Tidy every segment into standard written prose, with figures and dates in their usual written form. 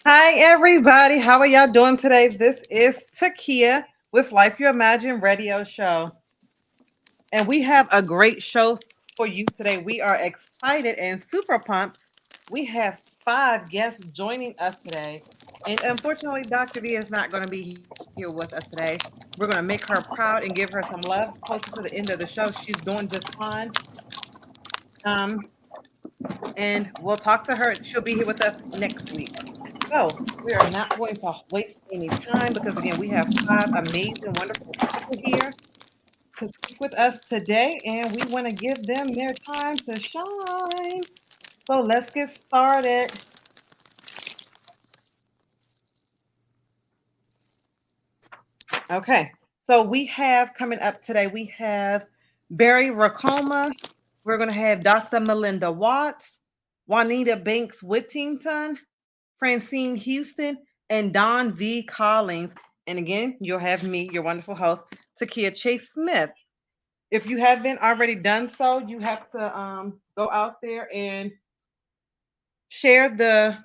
Hi, everybody. How are y'all doing today? This is Takia with Life You Imagine Radio Show. And we have a great show for you today. We are excited and super pumped. We have five guests joining us today. And unfortunately, Dr. V is not going to be here with us today. We're going to make her proud and give her some love closer to the end of the show. She's doing just fine. Um, and we'll talk to her. She'll be here with us next week. So we are not going to waste any time because again, we have five amazing, wonderful people here to speak with us today, and we want to give them their time to shine. So let's get started. Okay. So we have coming up today, we have Barry Racoma. We're going to have Dr. Melinda Watts, Juanita Banks Whittington, Francine Houston, and Don V. Collins. And again, you'll have me, your wonderful host, Takia Chase Smith. If you haven't already done so, you have to go out there and share the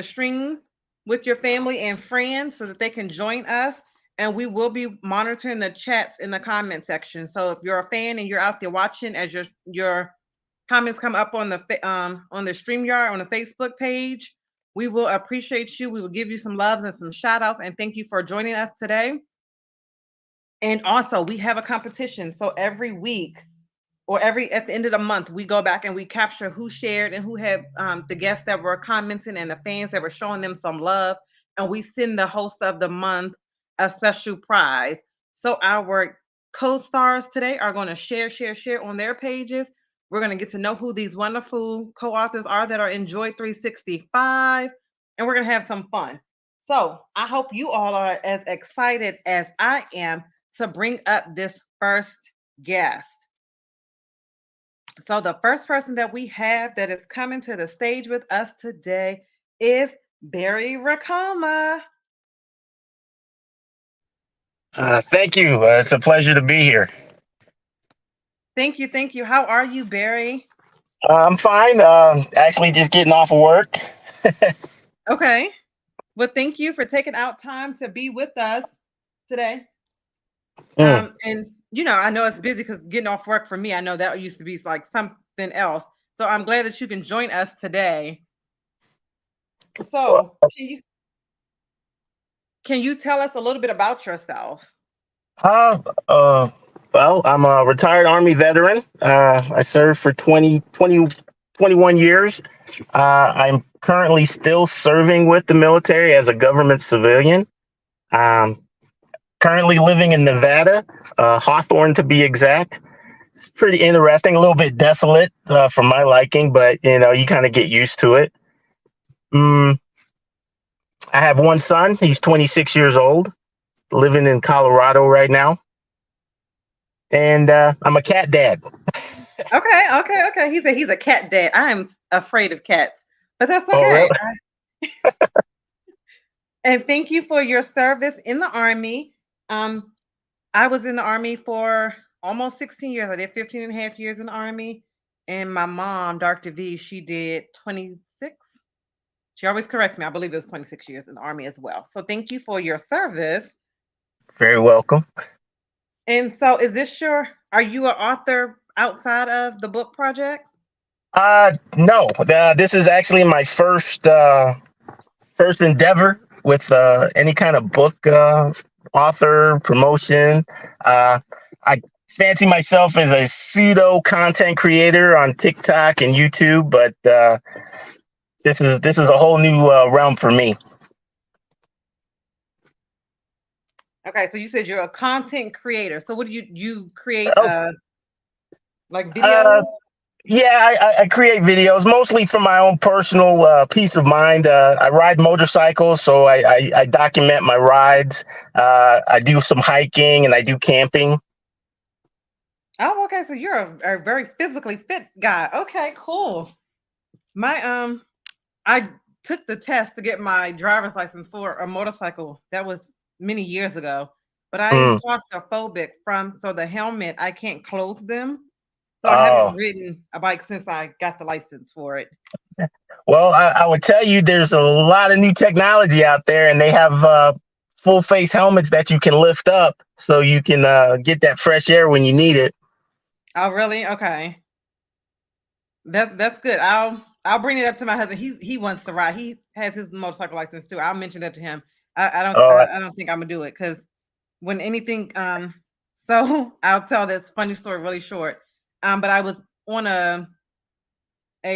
stream with your family and friends so that they can join us. And we will be monitoring the chats in the comment section. So if you're a fan and you're out there watching as your comments come up on the StreamYard on the Facebook page, we will appreciate you. We will give you some loves and some shout outs and thank you for joining us today. And also, we have a competition. So every week or every at the end of the month, we go back and we capture who shared and who had the guests that were commenting and the fans that were showing them some love. And we send the host of the month a special prize. So our co-stars today are going to share on their pages. We're going to get to know who these wonderful co-authors are that are in Joy 365, and we're going to have some fun. So I hope you all are as excited as I am to bring up this first guest. So the first person that we have that is coming to the stage with us today is Barry Rakama. Thank you. It's a pleasure to be here. Thank you. How are you, Barry? I'm fine. Actually, just getting off of work. Okay. Well, thank you for taking out time to be with us today. Mm. And I know it's busy because getting off work for me, I know that used to be like something else. So I'm glad that you can join us today. Well, So can you tell us a little bit about yourself? uh, uh, I'm a retired Army veteran. I served for 21 years. I'm currently still serving with the military as a government civilian. Um, Currently living in Nevada, Hawthorne to be exact. It's pretty interesting, a little bit desolate for my liking, but you kind of get used to it. Mm, I have one son. He's 26 years old, living in Colorado right now, and I'm a cat dad. Okay. He's a cat dad. I am afraid of cats, but that's Oh, okay. really? And thank you for your service in the Army. Um, I was in the Army for almost 16 years. I did 15 and a half years in the Army. And my mom, Dr. V, she did 26. She always corrects me. I believe it was 26 years in the Army as well. So thank you for your service. Very welcome. And so are you an author outside of the book project? No, this is actually my first endeavor with any kind of book author promotion. I fancy myself as a pseudo content creator on TikTok and YouTube, but this is a whole new realm for me. Okay, so you said you're a content creator. So what do you create Oh, like uh, videos? yeah, I create videos mostly for my own personal peace of mind. I ride motorcycles, so I document my rides. I do some hiking and I do camping. Oh, okay. So you're a very physically fit guy. Okay, cool. My I took the test to get my driver's license for a motorcycle. That was many years ago. But I am Mm. claustrophobic so the helmet, I can't close them. So I haven't Oh, ridden a bike since I got the license for it. Well, I would tell you there's a lot of new technology out there, and they have full face helmets that you can lift up so you can get that fresh air when you need it. Oh, really? Okay. That's good. I'll bring it up to my husband. He wants to ride. He has his motorcycle license too. I'll mention that to him. Uh, I don't think I'm gonna do it because when anything so I'll tell this funny story really short. But I was on a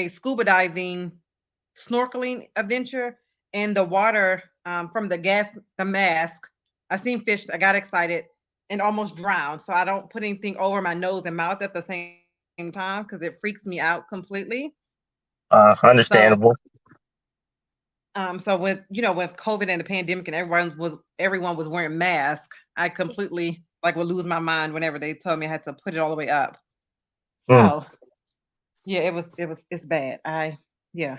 scuba diving snorkeling adventure in the water from the mask. I seen fish. I got excited and almost drowned. So I don't put anything over my nose and mouth at the same time because it freaks me out completely. So Understandable. so with with COVID and the pandemic and everyone was wearing masks, I completely like would lose my mind whenever they told me I had to put it all the way up. Mm. So yeah, it's bad. Yeah.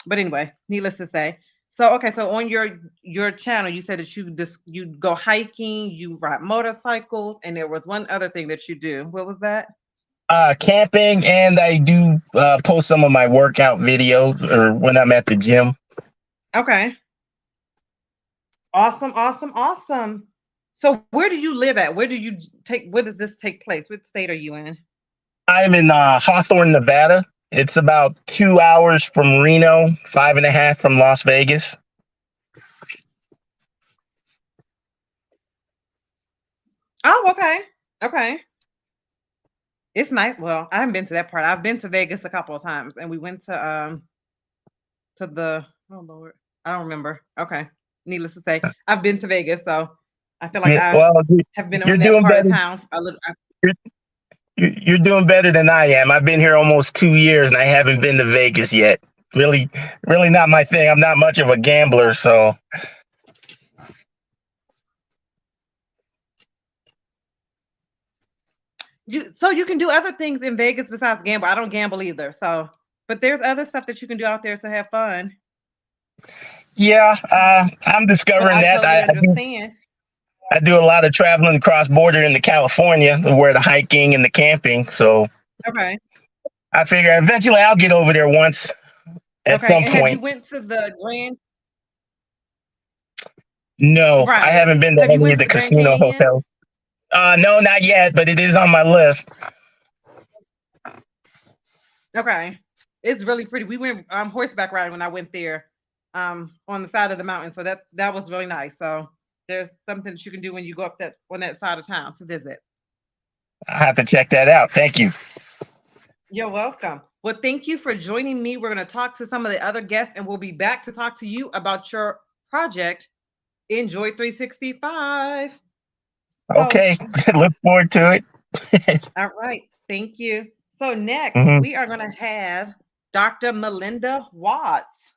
But anyway, needless to say. So okay, so on your channel, you said that you go hiking, you ride motorcycles, and there was one other thing that you do. What was that? Camping, and I do post some of my workout videos or when I'm at the gym. Okay. Awesome, awesome, awesome. So where do you live at? Where does this take place? What state are you in? I'm in Hawthorne, Nevada. It's about 2 hours from Reno, 5.5 from Las Vegas. Oh, okay. Okay. It's nice. Well, I haven't been to that part. I've been to Vegas a couple of times and we went to the oh Lord, I don't remember. Okay. Needless to say, I've been to Vegas, so I feel like Yeah, I well, have been you're on that doing part of better. town a little. You're, you're doing better than I am. I've been here almost 2 years and I haven't been to Vegas yet. Really, really not my thing. I'm not much of a gambler, so So you can do other things in Vegas besides gamble. I don't gamble either. So, but there's other stuff that you can do out there to have fun. yeah, I'm But discovering I that. totally I do understand. I do a lot of traveling cross border into California, where the hiking and the camping. So Okay. I figure eventually I'll get over there once at Okay. some And have you point. went to the Grand No, I Right. haven't been to Have you any went of to the the Grand casino Canyon? hotels. No, not yet, but it is on my list. Okay. It's really pretty. We went horseback riding when I went there on the side of the mountain. So that was really nice. So there's something that you can do when you go up that on that side of town to visit. I have to check that out. Thank you. You're welcome. Well, thank you for joining me. We're going to talk to some of the other guests and we'll be back to talk to you about your project, Enjoy 365. So, Okay, look forward to it. all right. Thank you. So, next, Mhm. we are going to have Dr. Melinda Watts.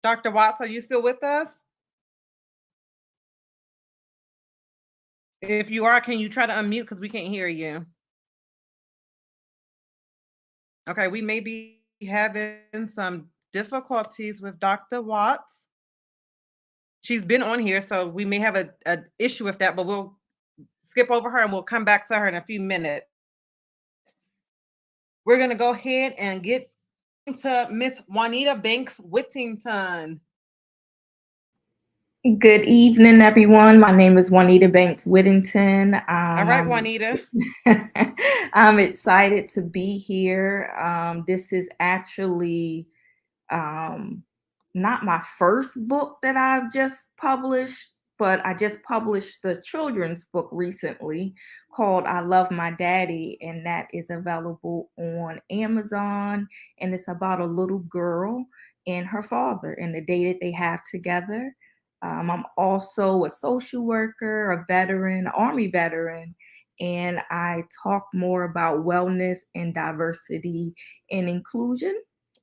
Dr. Watts, are you still with us? If you are, can you try to unmute because we can't hear you? Okay, we may be having some difficulties with Dr. Watts. She's been on here, so we may have a issue with that, but we'll skip over her and we'll come back to her in a few minutes. We're gonna go ahead and get to Miss Juanita Banks Whittington. Good evening, everyone. My name is Juanita Banks Whittington. All right, Juanita. I'm excited to be here. This is actually um, not my first book that I've just published, but I just published the children's book recently called I Love My Daddy, and that is available on Amazon. And it's about a little girl and her father and the day that they have together. I'm also a social worker, a veteran, Army veteran, and I talk more about wellness and diversity and inclusion.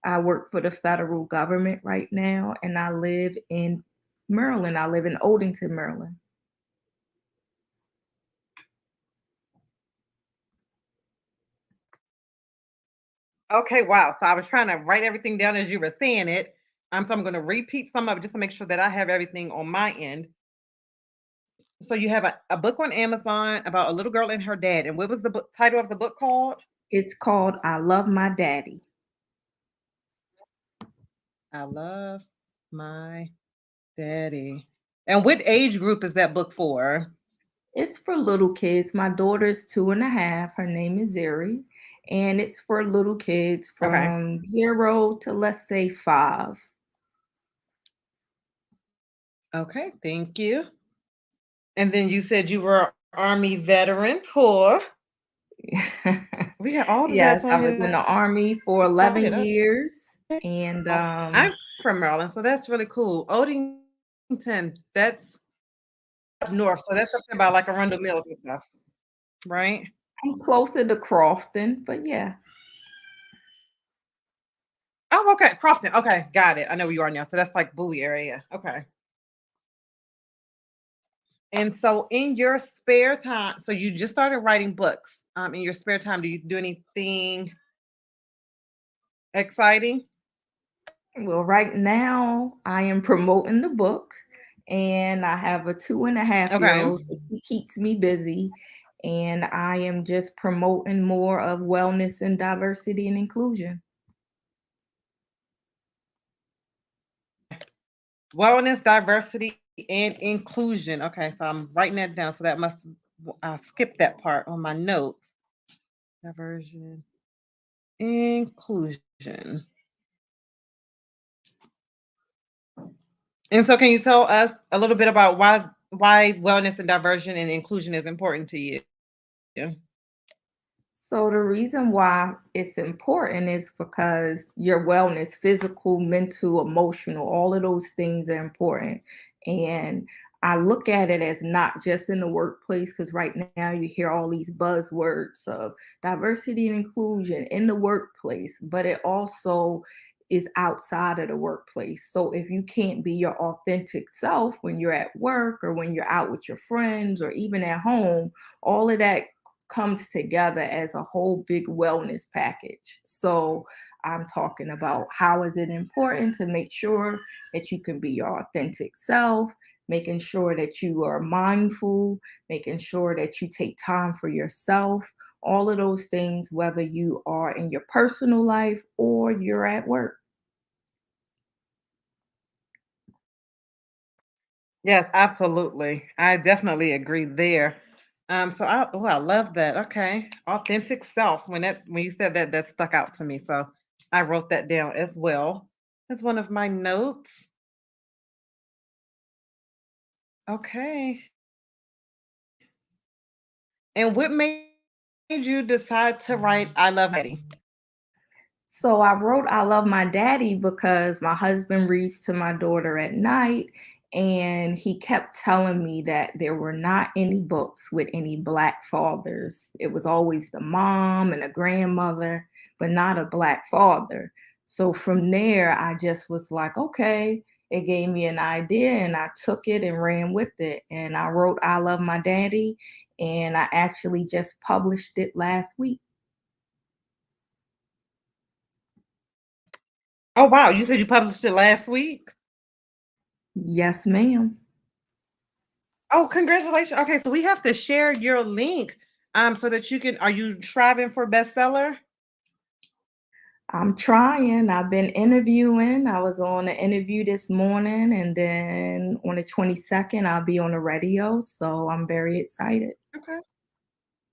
I work for the federal government right now, and I live in Maryland. I live in Oldington, Maryland. Okay, wow. So I was trying to write everything down as you were saying it. So I'm going to repeat some of it just to make sure that I have everything on my end. So you have a book on Amazon about a little girl and her dad. And what was the title of the book called? It's called I Love My Daddy. I Love My Daddy. And what age group is that book for? It's for little kids. My daughter's 2.5. Her name is Zeri. And it's for little kids Okay. from 0 to, let's say, 5. Okay. Thank you. And then you said you were an Army veteran. Cool. We got all the vets Yes, on I here was in now. the Army for Excited. 11 Okay. years. And I'm from Maryland, so that's really cool. Odington, that's up north. So that's up there by like Arundel Mills and stuff, right? I'm closer to Crofton, but yeah. Oh, okay. Crofton. Okay. Got it. I know where you are now. So that's like Bowie area. Okay. And so in your spare time, so you just started writing books. In your spare time, do you do anything exciting? Well, right now I am promoting the book, and I have a 2.5 year Okay. old, so she keeps me busy. And I am just promoting more of wellness and diversity and inclusion. Wellness, diversity, and inclusion. Okay. So I'm writing that down. So that must, I skipped that part on my notes. Diversion, inclusion. And so can you tell us a little bit about why wellness and diversion and inclusion is important to you? So the reason why it's important is because your wellness, physical, mental, emotional, all of those things are important. And I look at it as not just in the workplace, because right now you hear all these buzzwords of diversity and inclusion in the workplace, but it also is outside of the workplace. So if you can't be your authentic self when you're at work or when you're out with your friends or even at home, all of that comes together as a whole big wellness package. So I'm talking about how is it important to make sure that you can be your authentic self, making sure that you are mindful, making sure that you take time for yourself, all of those things, whether you are in your personal life or you're at work. Yes, absolutely. I definitely agree there. I love that. Okay. Authentic self. When you said that, that stuck out to me. So I wrote that down as well. That's one of my notes. Okay. And what made you decide to write I Love My Daddy? So I wrote I Love My Daddy because my husband reads to my daughter at night, and he kept telling me that there were not any books with any black fathers. It was always the mom and a grandmother, but not a black father. So from there, I just was like, okay, it gave me an idea, and I took it and ran with it. And I wrote I Love My Daddy, and I actually just published it last week. Oh wow, you said you published it last week? Yes, ma'am. Oh, congratulations. Okay, so we have to share your link so that you can, are you striving for bestseller? I'm trying. I've been interviewing. I was on an interview this morning, and then on the 22nd, I'll be on the radio. So I'm very excited. Okay.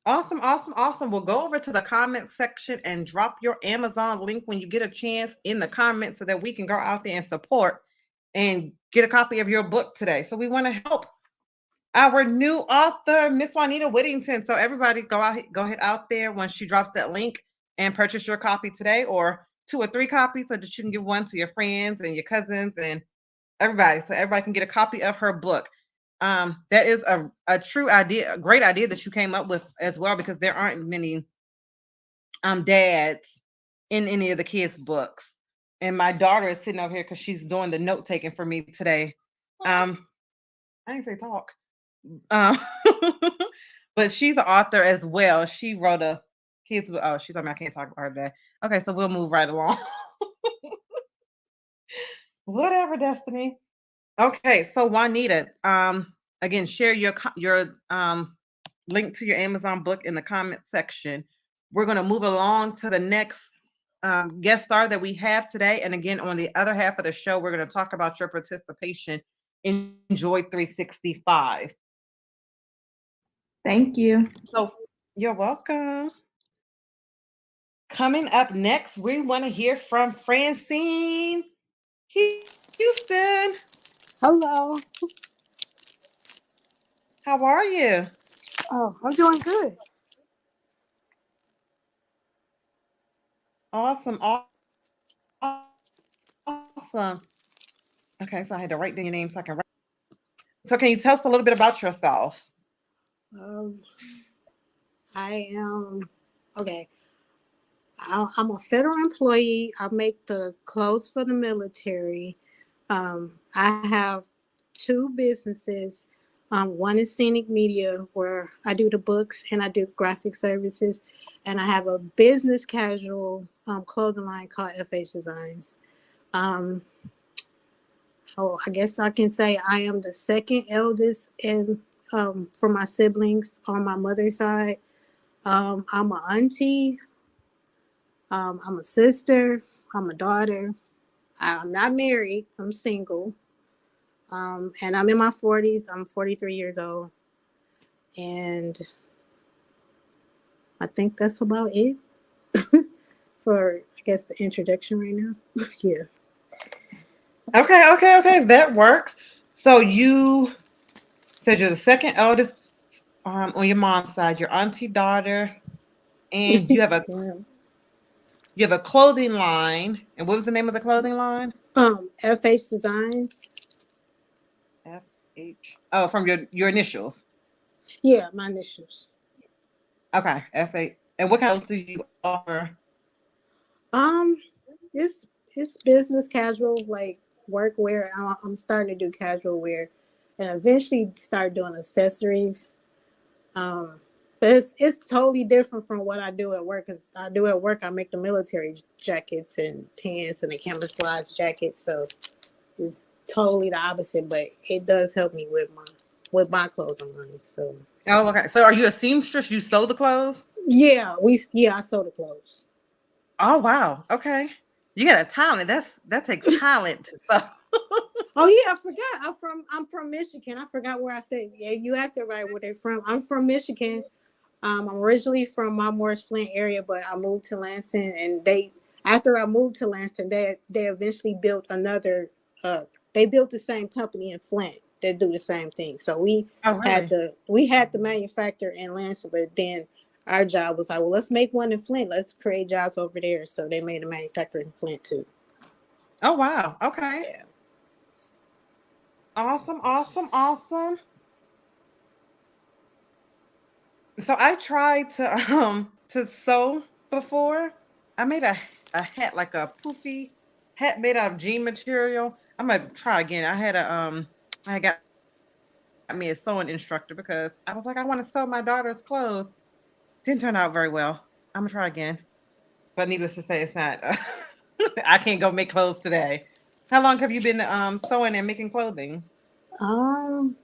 Awesome, awesome, awesome. We'll go over to the comment section and drop your Amazon link when you get a chance in the comments so that we can go out there and support and get a copy of your book today. So we want to help our new author, Miss Juanita Whittington. So everybody go ahead out there once she drops that link and purchase your copy today or 2 or 3 copies so that you can give one to your friends and your cousins and everybody, so everybody can get a copy of her book. That is a true idea, a great idea that you came up with as well, because there aren't many dads in any of the kids' books. And my daughter is sitting over here because she's doing the note taking for me today. Um, I didn't say talk. Um, but she's an author as well. She wrote a kids. Oh, she's on me. I can't talk about her today. Okay, so we'll move right along. Whatever, Destiny. Okay, so Juanita, Again, share your link to your Amazon book in the comment section. We're going to move along to the next guest star that we have today. And again, on the other half of the show, we're going to talk about your participation in Joy 365. Thank you. So you're welcome. Coming up next, we want to hear from Francine Houston. Hello. How are you? Oh, I'm doing good. Awesome. Awesome. Okay, so I had to write down your name so I can write. So, can you tell us a little bit about yourself? Um, I am okay. I'm a federal employee. I make the clothes for the military. I have two businesses. One is Scenic Media, where I do the books and I do graphic services, and I have a business casual clothing line called FH Designs. Um, Oh, I guess I can say I am the second eldest in for my siblings on my mother's side. I'm an auntie. I'm a sister. I'm a daughter. I'm not married. I'm single. And I'm in my 40s. I'm 43 years old. And I think that's about it for, I guess, the introduction right now. Yeah. Okay. That works. So, you said you're the second eldest on your mom's side, your auntie daughter, and Yeah. you have a clothing line. And what was the name of the clothing line? FH Designs. FH. Oh, from your initials. Yeah, my initials. Okay, FH. And what kind of clothes do you offer? Um, it's it's business casual, like work wear. I'm starting to do casual wear, and eventually start doing accessories. Um, but it's totally different from what I do at work. Cause I do at work, I make the military jackets and pants and the camouflage jackets. So it's totally the opposite. But it does help me with my clothing line. So Oh, okay. So, are you a seamstress? You sew the clothes? yeah, I sew the clothes. Oh, wow. Okay. You got a talent. That takes talent to sew. Oh yeah, I forgot. I'm from Michigan. I forgot where I said. Yeah, you asked it right where they're from. I'm from Michigan. I'm originally from my Morris Flint area, but I moved to Lansing, and they after I moved to Lansing, they eventually built another. They built the same company in Flint that do the same thing. So Oh, really? we had the manufacturer in Lansing, but then our job was like, well, let's make one in Flint. Let's create jobs over there. So they made a manufacturer in Flint too. Oh, wow. Okay. Yeah. Awesome. So I tried to sew before. I made a hat, like a poofy hat made out of jean material. I'm gonna try again. I got me a sewing instructor because I was like, I want to sew my daughter's clothes. Didn't turn out very well. I'm gonna try again. But needless to say, it's not. I can't go make clothes today. How long have you been sewing and making clothing? Um,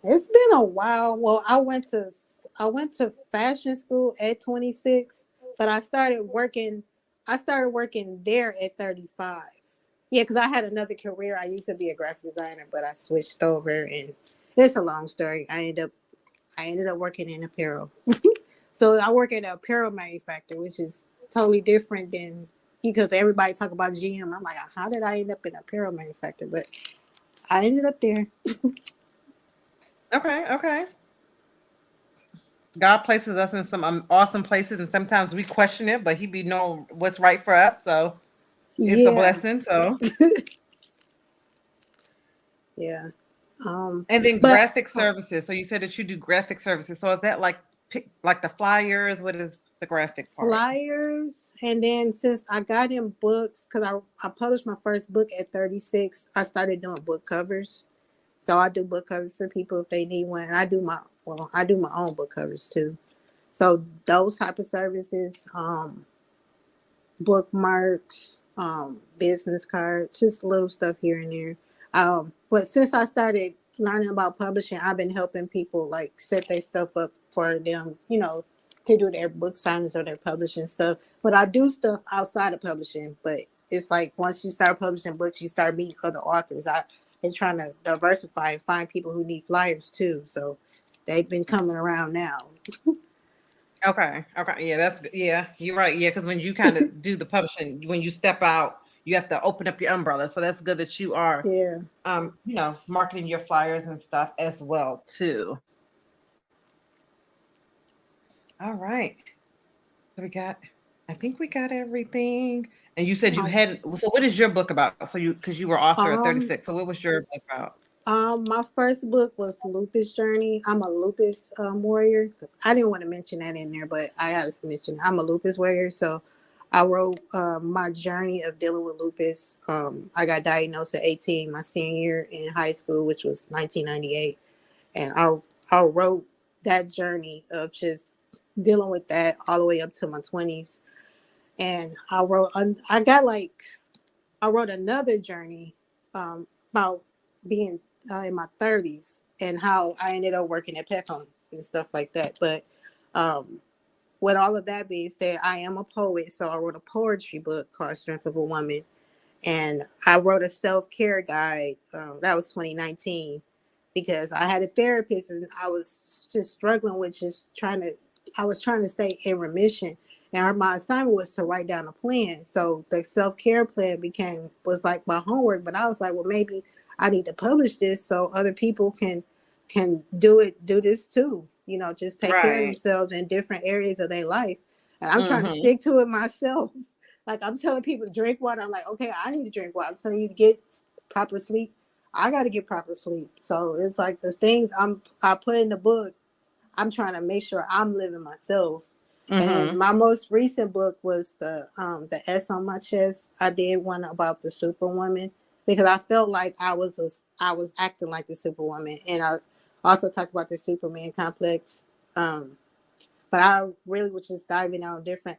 It's been a while. Well, I went to fashion school at 26, but I started working there at 35. Yeah, cuz I had another career. I used to be a graphic designer, but I switched over and it's a long story. I ended up working in apparel. So I work at an apparel manufacturer, which is totally different than because everybody talk about GM. I'm like, how did I end up in apparel manufacturer? But I ended up there. Okay. God places us in some awesome places, and sometimes we question it, but He be knowing what's right for us. So it's a Yeah. blessing. So, Yeah. and then But graphic services. So you said that you do graphic services. So is that like like the flyers? What is the graphic part? flyers, and then since I got in books, because I published my first book at 36, I started doing book covers. So I do book covers for people if they need one. And I do my own book covers too. So those type of services, bookmarks, business cards, just little stuff here and there. But since I started learning about publishing, I've been helping people like set their stuff up for them, to do their book signings or their publishing stuff. But I do stuff outside of publishing. But it's like once you start publishing books, you start meeting other authors. I've been trying to diversify and find people who need flyers too. So they've been coming around now. Okay. Okay. Yeah, yeah, you're right. Yeah, because when you kind of do the publishing, when you step out, you have to open up your umbrella. So that's good that you are Yeah. marketing your flyers and stuff as well too. All right. So I think we got everything. And you said you Um, hadn't, so what is your book about? So because you were author at um, 36. So what was your book about? my first book was Lupus Journey. I'm a lupus warrior. I didn't want to mention that in there, but I had to mention it. I'm a lupus warrior. So I wrote my journey of dealing with lupus. I got diagnosed at 18, my senior year in high school, which was 1998. And I wrote that journey of just dealing with that all the way up to my 20s. And I wrote another journey about being in my 30s and how I ended up working at Petcom and stuff like that. But um, with all of that being said, I am a poet, so I wrote a poetry book called Strength of a Woman, and I wrote a self care guide. That was 2019 because I had a therapist and I was just struggling with I was trying to stay in remission. And my assignment was to write down a plan. So the self care plan was like my homework. But I was like, well, maybe I need to publish this so other people can do this too. Just take care of Right. themselves in different areas of their life. And I'm trying to Mm-hmm. stick to it myself. Like I'm telling people to drink water. I'm like, okay, I need to drink water. I'm telling you to get proper sleep. I got to get proper sleep. So it's like the things I put in the book, I'm trying to make sure I'm living myself. And then Mm-hmm. my most recent book was the S on my chest. I did one about the Superwoman because I felt like I was acting like the Superwoman, and I also talked about the Superman complex. But I really was just diving on different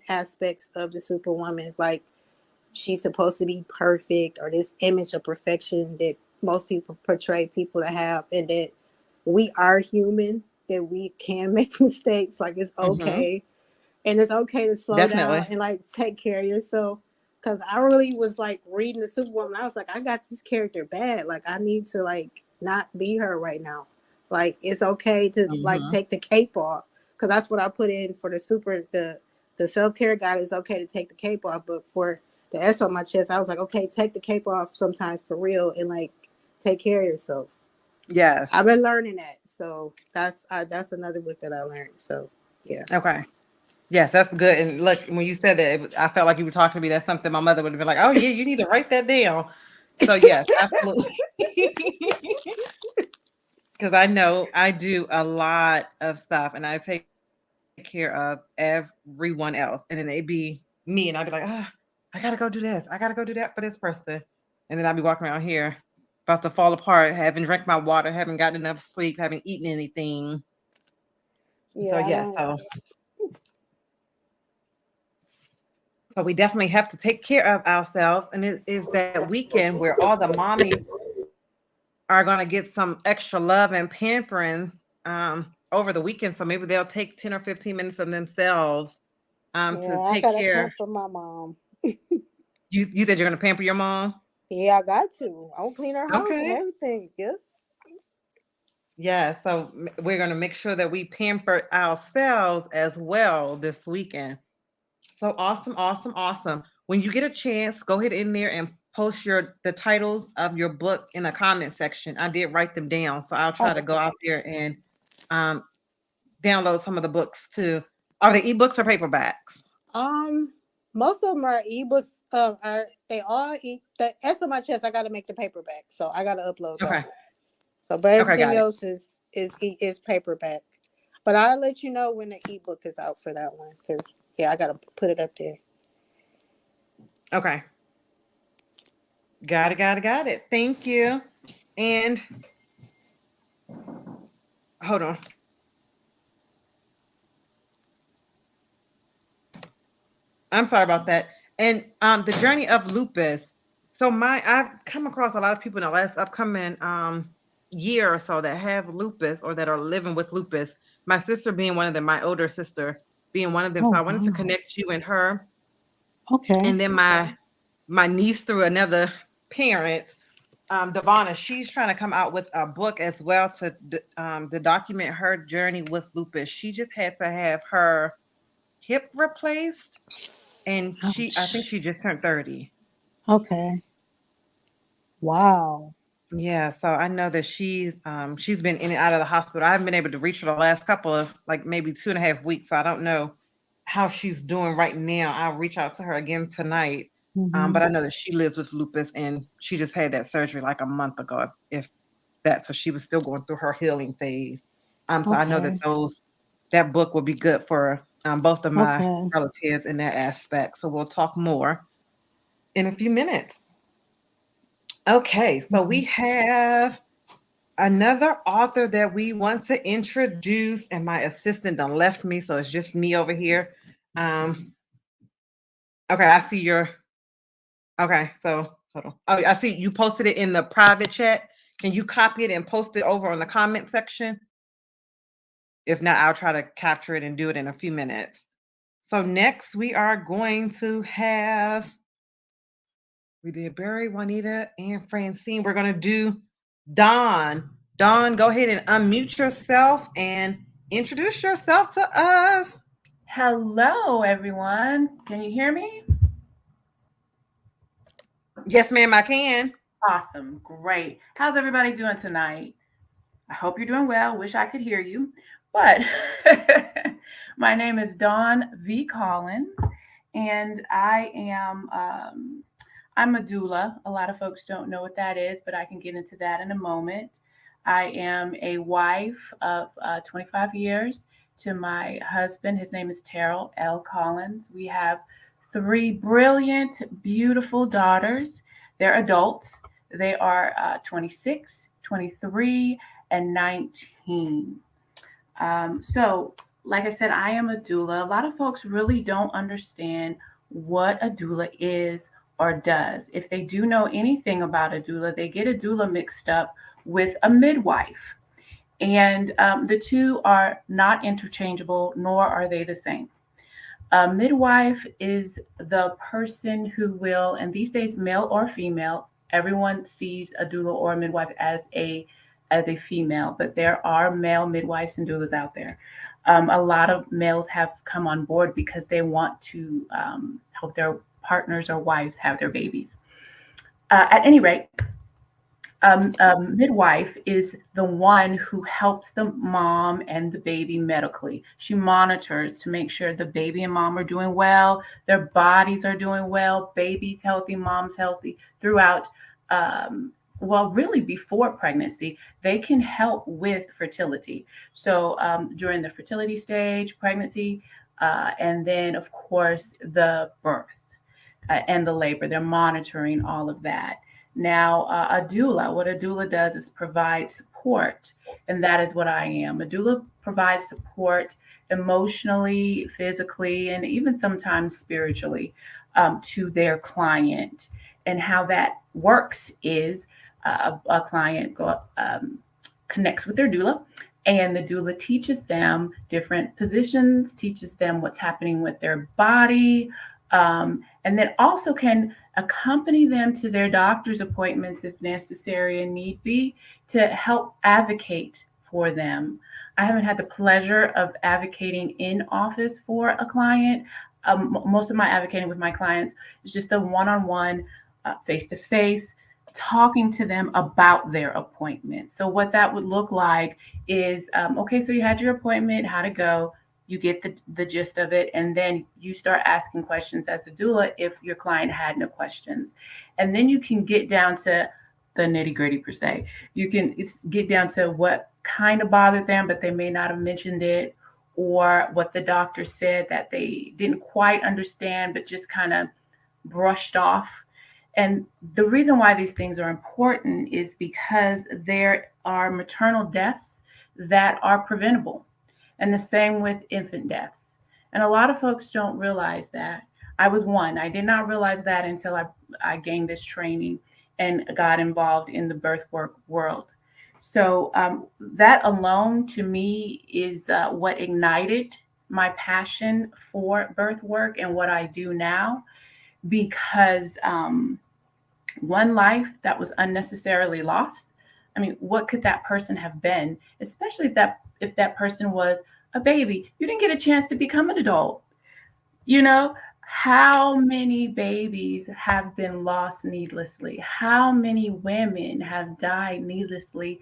aspects of the Superwoman, like she's supposed to be perfect or this image of perfection that most people portray people to have, and that we are human, that we can make mistakes, like it's Mm-hmm. okay, and it's okay to slow down Definitely. and like take care of yourself. Because I really was like reading the Superwoman, I was like, I got this character bad, like I need to like not be her right now. Like it's okay to like Mm-hmm. take the cape off, because that's what I put in for the self-care guide. Is okay to take the cape off, but for the S on my chest, I was like, okay, take the cape off sometimes for real and like take care of yourself. Yes. I've been learning that, so that's another book that I learned. So yeah. Okay. Yes, that's good. And look, when you said that, I felt like you were talking to me. That's something my mother would have been like, "Oh yeah, you need to write that down." So yes, absolutely. Because I know I do a lot of stuff, and I take care of everyone else, and then they be me, and I'd be like, "Ah, I gotta go do this. I gotta go do that for this person," and then I'd be walking around here about to fall apart, haven't drank my water, haven't gotten enough sleep, haven't eaten anything. So Yeah, I yes, don't. so we definitely have to take care of ourselves. And it is that weekend where all the mommies are going to get some extra love and pampering over the weekend. So maybe they'll take 10 or 15 minutes of themselves to Yeah, I take gotta care. pamper my mom. You said you're going to pamper your mom? Yeah, I got to. I'll clean her house and Okay. everything. Yep. Yeah. So we're going to make sure that we pamper ourselves as well this weekend. So awesome, awesome, awesome. When you get a chance, go ahead in there and post the titles of your book in the comment section. I did write them down, so I'll try to go Okay. out there and um, download some of the books too. Are they ebooks or paperbacks? Um, most of them are ebooks. Are they all the S on my chest? I got to make the paperback, so I got to upload that Okay. one. So, but Okay, everything got it. else is paperback. But I'll let you know when the ebook is out for that one, because yeah, I got to put it up there. Okay. Got it, got it, got it. Thank you. And hold on. I'm sorry about that. And the journey of lupus. So I've come across a lot of people in the last upcoming year or so that have lupus or that are living with lupus. My sister being one of them, my older sister being one of them. So Oh, I wanted to wow. connect you and her, Okay. and then my niece through another parent, Devonna. She's trying to come out with a book as well to document her journey with lupus. She just had to have her hip replaced, and I think Ouch. she just turned 30. Okay. Wow. Yeah, so I know that she's been in and out of the hospital. I haven't been able to reach her the last couple of like maybe 2.5 weeks. So I don't know how she's doing right now. I'll reach out to her again tonight. Mm-hmm. But I know that she lives with lupus and she just had that surgery like a month ago, if that. So she was still going through her healing phase. So I know that Okay. that book will be good for both of my Okay. relatives in that aspect. So we'll talk more in a few minutes. Okay, so we Mhm. have another author that we want to introduce, and my assistant done left me, so it's just me over here. Um, okay, I see your. Okay, so hold on. Oh, I see you posted it in the private chat. Can you copy it and post it over on the comment section? If not, I'll try to capture it and do it in a few minutes. So next we are going to have we did Barry, Juanita, and Francine. We're gonna do Dawn. Dawn, go ahead and unmute yourself and introduce yourself to us. Hello, everyone. Can you hear me? Yes, ma'am, I can. Awesome. Great. How's everybody doing tonight? I hope you're doing well. Wish I could hear you. But my name is Dawn V. Collins, and I'm a doula. A lot of folks don't know what that is, but I can get into that in a moment. I am a wife of 25 years to my husband. His name is Terrell L. Collins. We have three brilliant, beautiful daughters. They're adults. They are 26, 23, and 19. So, like I said, I am a doula. A lot of folks really don't understand what a doula is or does. If they do know anything about a doula, they get a doula mixed up with a midwife. And the two are not interchangeable, nor are they the same. A midwife is the person who will, and these days, male or female, everyone sees a doula or a midwife as a female, but there are male midwives and doulas out there. A lot of males have come on board because they want to help their partners or wives have their babies. At any rate, a midwife is the one who helps the mom and the baby medically. She monitors to make sure the baby and mom are doing well, their bodies are doing well, baby's healthy, mom's healthy throughout. Well, really before pregnancy, they can help with fertility. So during the fertility stage, pregnancy, and then, of course, the birth and the labor. They're monitoring all of that. Now, what a doula does is provide support, and that is what I am. A doula provides support emotionally, physically, and even sometimes spiritually to their client. And how that works is a client connects with their doula, and the doula teaches them different positions, teaches them what's happening with their body, and then also can accompany them to their doctor's appointments if necessary and need be to help advocate for them. I haven't had the pleasure of advocating in office for a client. Most of my advocating with my clients is just the one on one, face to face, talking to them about their appointment. So, what that would look like is okay, so you had your appointment, how'd it go? You get the gist of it, and then you start asking questions as a doula if your client had no questions. And then you can get down to the nitty gritty per se. You can get down to what kind of bothered them, but they may not have mentioned it, or what the doctor said that they didn't quite understand, but just kind of brushed off. And the reason why these things are important is because there are maternal deaths that are preventable, and the same with infant deaths. And a lot of folks don't realize that. I was one. I did not realize that until I gained this training and got involved in the birth work world. So that alone to me is what ignited my passion for birth work and what I do now, because one life that was unnecessarily lost. I mean, what could that person have been? Especially if that person was a baby, you didn't get a chance to become an adult. You know, how many babies have been lost needlessly? How many women have died needlessly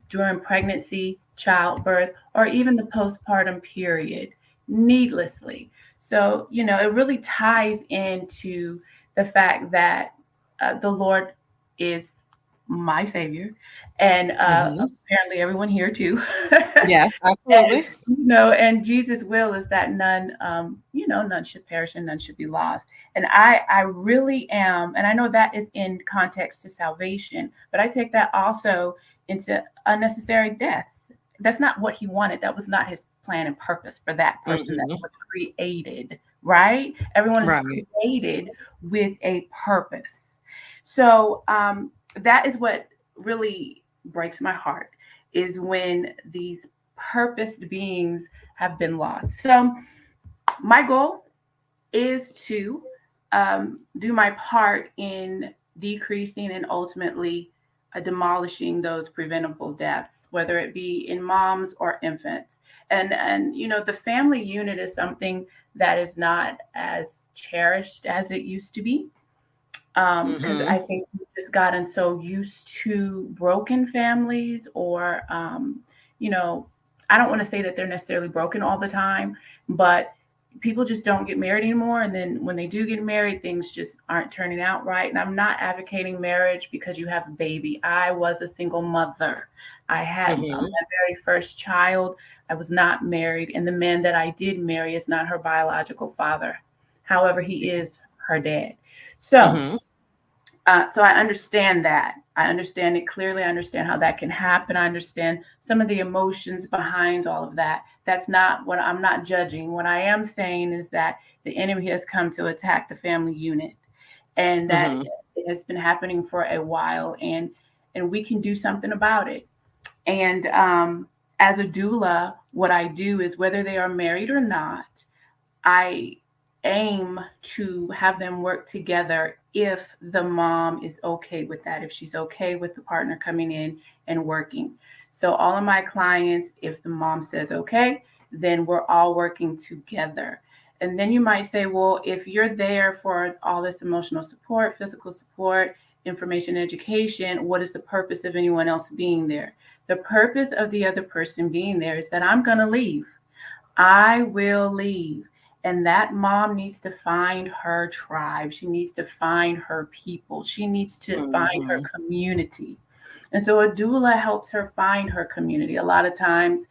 during pregnancy, childbirth, or even the postpartum period needlessly? So, it really ties into the fact that the Lord is my Savior, and Hmm. apparently everyone here too. Yes, And absolutely. and Jesus' will is that none, none should perish and none should be lost. And I really am, and I know that is in context to salvation, but I take that also into unnecessary deaths. That's not what he wanted. That was not his plan and purpose for that person that Hmm. was created, right? Everyone is Right. created with a purpose. So that is what really breaks my heart, is when these purposed beings have been lost. So my goal is to do my part in decreasing and ultimately demolishing those preventable deaths, whether it be in moms or infants. And the family unit is something that is not as cherished as it used to be, because I Hmm. think we've just gotten so used to broken families, or you know, I don't want to say that they're necessarily broken all the time, but people just don't get married anymore. And then when they do get married, things just aren't turning out right. And I'm not advocating marriage because you have a baby. I was a single mother. I had my Hmm. very first child. I was not married, and the man that I did marry is not her biological father. However, he is her dad. So Hmm. so I understand that. I understand it clearly. I understand how that can happen. I understand some of the emotions behind all of that. That's not what I'm not judging. What I am saying is that the enemy has come to attack the family unit, and that Hmm. it has been happening for a while, and we can do something about it. And as a doula, what I do is, whether they are married or not, I aim to have them work together if the mom is okay with that, if she's okay with the partner coming in and working. So, all of my clients, if the mom says okay, then we're all working together. And then you might say, well, if you're there for all this emotional support, physical support, information, education, what is the purpose of anyone else being there? The purpose of the other person being there is that I'm going to leave. I will leave. And that mom needs to find her tribe. She needs to find her people. She needs to find her Hmm. community. And so a doula helps her find her community. A lot of times,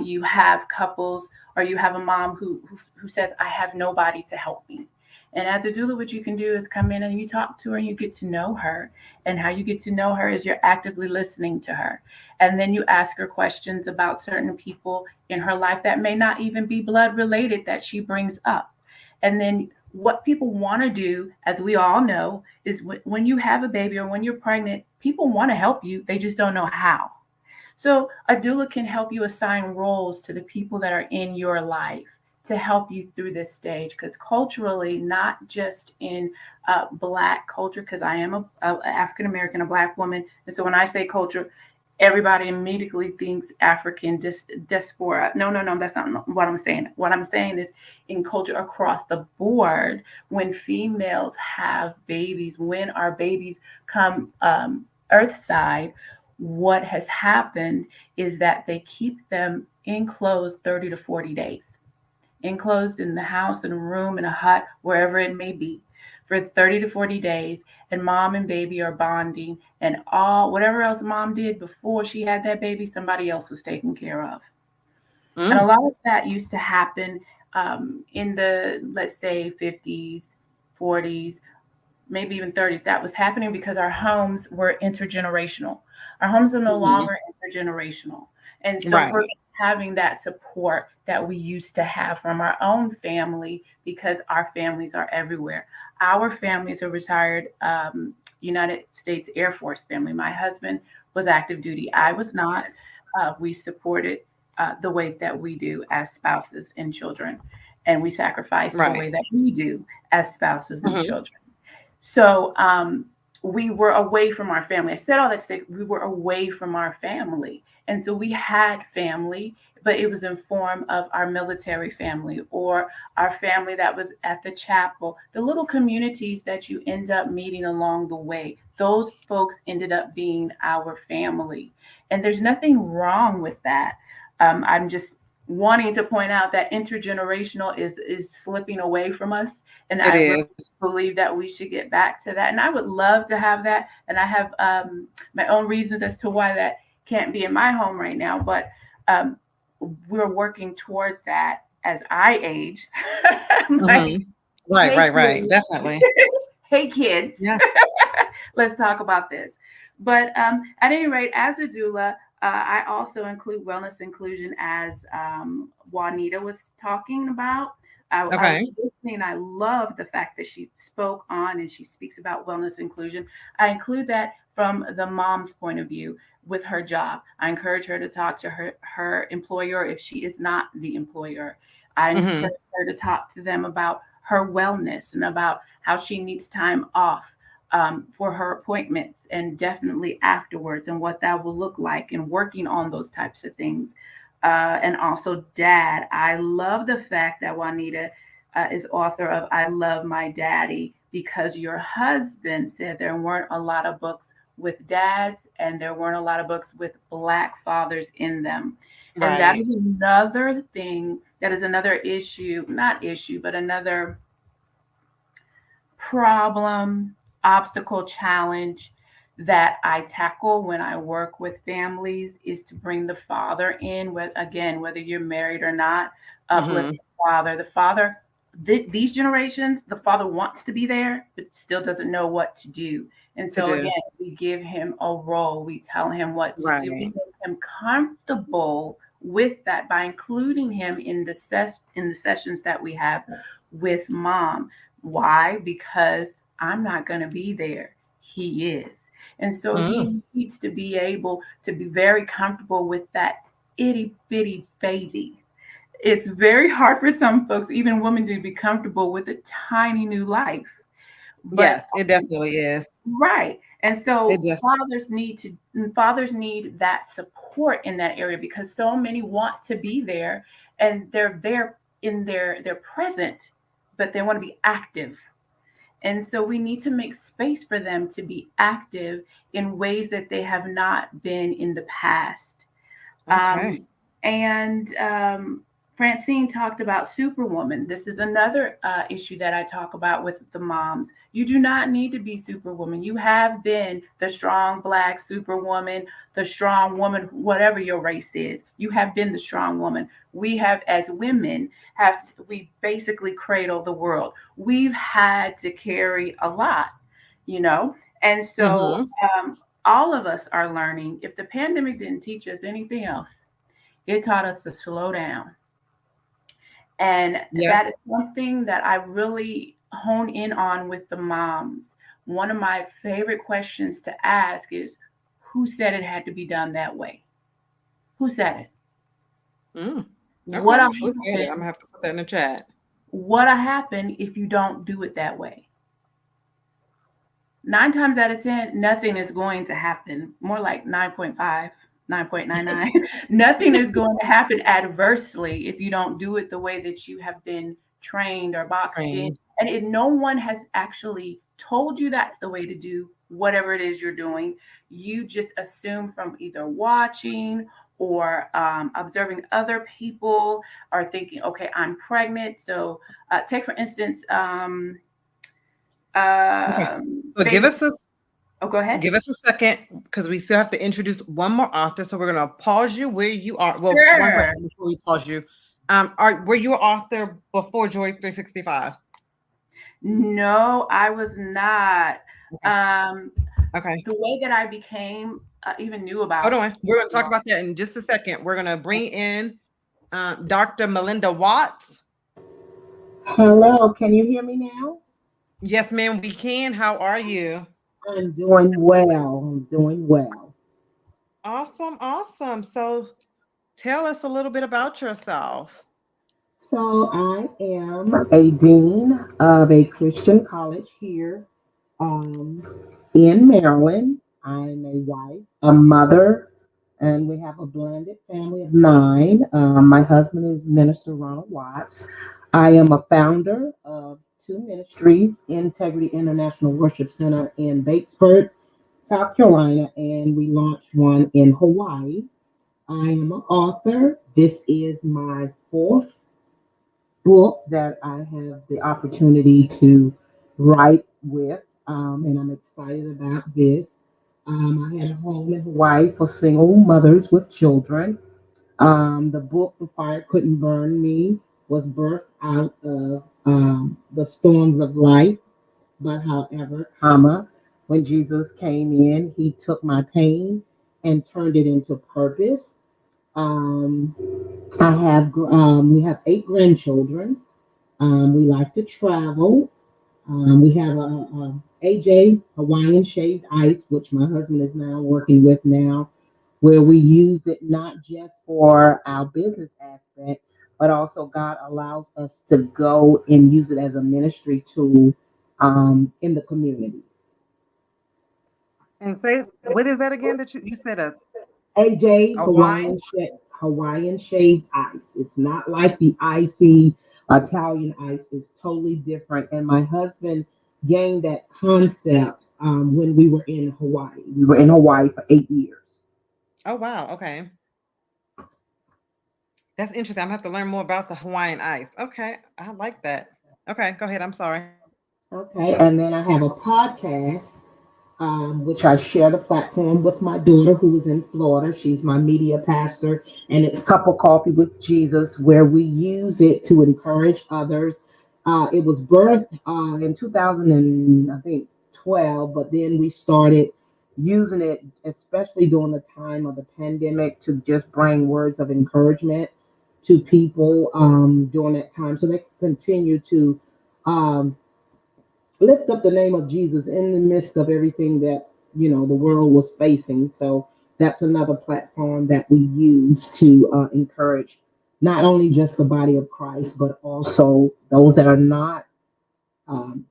you have couples, or you have a mom who says, I have nobody to help me. And as a doula, what you can do is come in and you talk to her and you get to know her. And how you get to know her is you're actively listening to her. And then you ask her questions about certain people in her life that may not even be blood related that she brings up. And then what people want to do, as we all know, is when you have a baby or when you're pregnant, people want to help you. They just don't know how. So a doula can help you assign roles to the people that are in your life to help you through this stage. Because culturally, not just in Black culture, because I am a African American, a Black woman, and so when I say culture, everybody immediately thinks African diaspora. No, no, no, that's not what I'm saying. What I'm saying is, in culture across the board, when females have babies, when our babies come earthside, what has happened is that they keep them enclosed 30 to 40 days, enclosed in the house, in a room, in a hut, wherever it may be, for 30 to 40 days. And mom and baby are bonding, and all whatever else mom did before she had that baby, somebody else was taken care of. And a Mm. lot of that used to happen in the, let's say, 50s, 40s, maybe even 30s. That was happening because our homes were intergenerational. Our homes are no Hmm. longer intergenerational. And so we're Right. having that support that we used to have from our own family, because our families are everywhere. Our family is a retired United States Air Force family. My husband was active duty. I was not. We supported the ways that we do as spouses and children, and we sacrificed the Right. way that we do as spouses and Mhm. children. So we were away from our family. I said all that to say we were away from our family. And so we had family, but it was in form of our military family or our family that was at the chapel, the little communities that you end up meeting along the way. Those folks ended up being our family. And there's nothing wrong with that. I'm just wanting to point out that intergenerational is slipping away from us. And It I really is. believe that we should get back to that. And I would love to have that. And I have my own reasons as to why that can't be in my home right now. But um, we're working towards that as I age. I'm like, Mhm. Right, hey, right, right. kids, Definitely. hey, kids, Yeah. let's talk about this. But at any rate, as a doula, I also include wellness inclusion as Juanita was talking about. I was Okay. listening. I love the fact that she spoke on and she speaks about wellness inclusion. I include that from the mom's point of view with her job. I encourage her to talk to her employer if she is not the employer. I Mhm. encourage her to talk to them about her wellness and about how she needs time off for her appointments and definitely afterwards and what that will look like and working on those types of things. And also, Dad. I love the fact that Juanita is author of I Love My Daddy because your husband said there weren't a lot of books with dads and there weren't a lot of books with Black fathers in them. And that Right. is another thing, that is another issue, not issue, but another problem, obstacle, challenge that I tackle when I work with families is to bring the father in. Again, whether you're married or not, uplift Mhm. the father. The father, these generations, the father wants to be there, but still doesn't know what to do. And To so again, do. we give him a role. We tell him what to do. We Right. make him comfortable with that by including him in the sessions that we have with mom. Why? Because I'm not going to be there. He is. And so Mm. he needs to be able to be very comfortable with that itty bitty baby. It's very hard for some folks, even women, to be comfortable with a tiny new life. But Yes, it definitely is. right. And It so just fathers need that support in that area because so many want to be there and they're there in they're present, but they want to be active. And so we need to make space for them to be active in ways that they have not been in the past. okay. Um, and Francine talked about Superwoman. This is another issue that I talk about with the moms. You do not need to be Superwoman. You have been the strong Black Superwoman, the strong woman, whatever your race is. You have been the strong woman. We have, as women, we basically cradle the world. We've had to carry a lot, you know, and so Mhm. all of us are learning. If the pandemic didn't teach us anything else, it taught us to slow down. And Yes. that is something that I really hone in on with the moms. One of my favorite questions to ask is who said it had to be done that way? Who said it? Mm. What Okay. Who said it? I'm happened? gonna have to put that in the chat. What happen if you don't do it that way? 9 times out of 10, nothing is going to happen. More like 9.5, 9.99. Nothing is going to happen adversely if you don't do it the way that you have been trained or boxed in. Trained. And if no one has actually told you that's the way to do whatever it is you're doing, you just assume from either watching or observing other people or thinking, okay, I'm pregnant. So, take for instance, Okay. So baby. Go ahead. give us a second because we still have to introduce one more author. So we're gonna pause you where you are. Well, one Sure. question before we pause you. Were you an author before Joy 365? No, I was not. Okay. Um, Okay. the way that I became even knew Hold about on. We're gonna talk about that in just a second. We're gonna bring in Dr. Melinda Watts. Hello, can you hear me now? Yes, ma'am, we can. How are you? I'm doing well. I'm doing well. Awesome, awesome. So tell us a little bit about yourself. So I am a dean of a Christian college here um, in Maryland. I'm a wife, a mother, and we have a blended family of nine. My husband is Minister Ronald Watts. I am a founder of two ministries, Integrity International Worship Center in Batesburg, South Carolina, and we launched one in Hawaii. I am an author. This is my fourth book that I have the opportunity to write with, and I'm excited about this. I had a home in Hawaii for single mothers with children. The book, The Fire Couldn't Burn Me, was birthed out of the storms of life. But however, when Jesus came in, he took my pain and turned it into purpose. Um, we have eight grandchildren. We like to travel. We have a AJ Hawaiian shaved ice, which my husband is now working with now, where we use it not just for our business aspect, but also God allows us to go and use it as a ministry tool in the community. And say, what is that again that you said AJ a wine? Hawaiian shaved ice. It's not like the icy Italian ice. It's totally different. And my husband gained that concept when we were in Hawaii. We were in Hawaii for 8 years. Oh wow, okay. That's interesting. I'm gonna have to learn more about the Hawaiian ice. Okay, I like that. Okay, go ahead. I'm sorry. Okay, and then I have a podcast which I share the platform with my daughter who is in Florida. She's my media pastor, and it's Cup of Coffee with Jesus, where we use it to encourage others. It was birthed in 2000 and I think 12, but then we started using it, especially during the time of the pandemic, to just bring words of encouragement to people during that time, so they can continue to um, lift up the name of Jesus in the midst of everything that the world was facing. So that's another platform that we use to encourage not only just the body of Christ, but also those that are not um,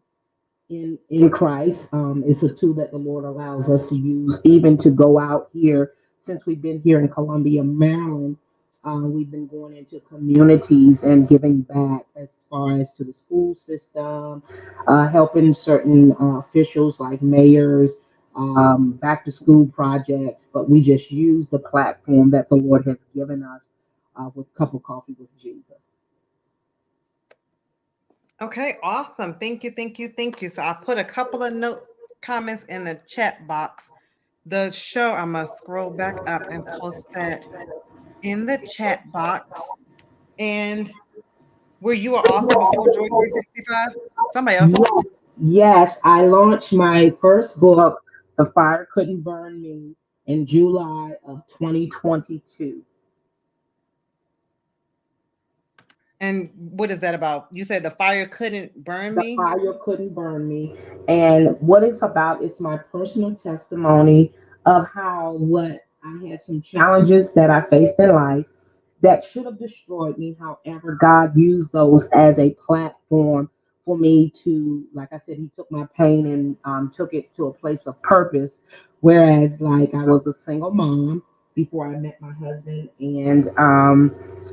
in Christ. It's a tool that the Lord allows us to use, even to go out here. Since we've been here in Columbia, Maryland, we've been going into communities and giving back as far as to the school system, helping certain officials like mayors, back to school projects. But we just use the platform that the Lord has given us with Cup of Coffee with Jesus. Okay, awesome. Thank you, thank you, thank you. So I put a couple of note comments in the chat box. The show, I must scroll back up and post that in the chat box. And were you an author before Joy 365? Somebody else. Yes, yes, I launched my first book, The Fire Couldn't Burn Me, in July of 2022. And what is that about? You said the fire couldn't burn The me. Fire Couldn't Burn Me. And what it's about is my personal testimony of how what I had some challenges that I faced in life that should have destroyed me. However, God used those as a platform for me to, like I said, He took my pain and took it to a place of purpose. Whereas, like, I was a single mom before I met my husband and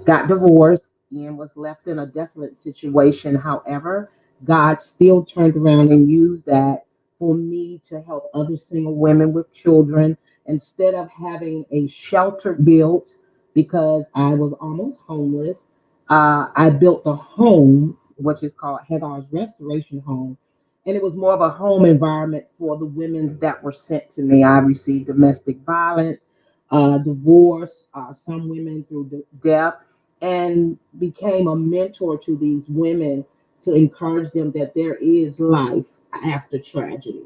got divorced and was left in a desolate situation. However, God still turned around and used that for me to help other single women with children instead of having a shelter built because I was almost homeless. I built a home, which is called Hagar's Restoration Home. And it was more of a home environment for the women that were sent to me. I received domestic violence, divorce, some women through death, and became a mentor to these women to encourage them that there is life after tragedy.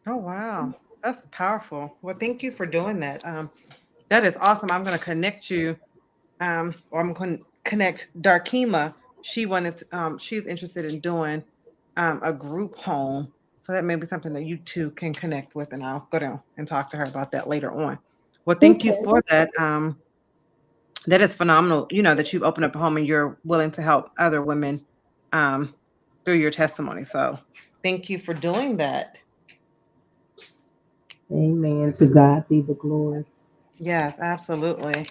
Oh wow. That's powerful. Well, thank you for doing that. That is awesome. I'm gonna connect you, or I'm gonna connect Darkima. She's interested in doing a group home. So that may be something that you two can connect with, and I'll go down and talk to her about that later on. Well, thank you Okay. for that. That is phenomenal. You know that you've opened up a home and you're willing to help other women um, through your testimony. So thank you for doing that. Amen. To God be the glory. Yes, absolutely.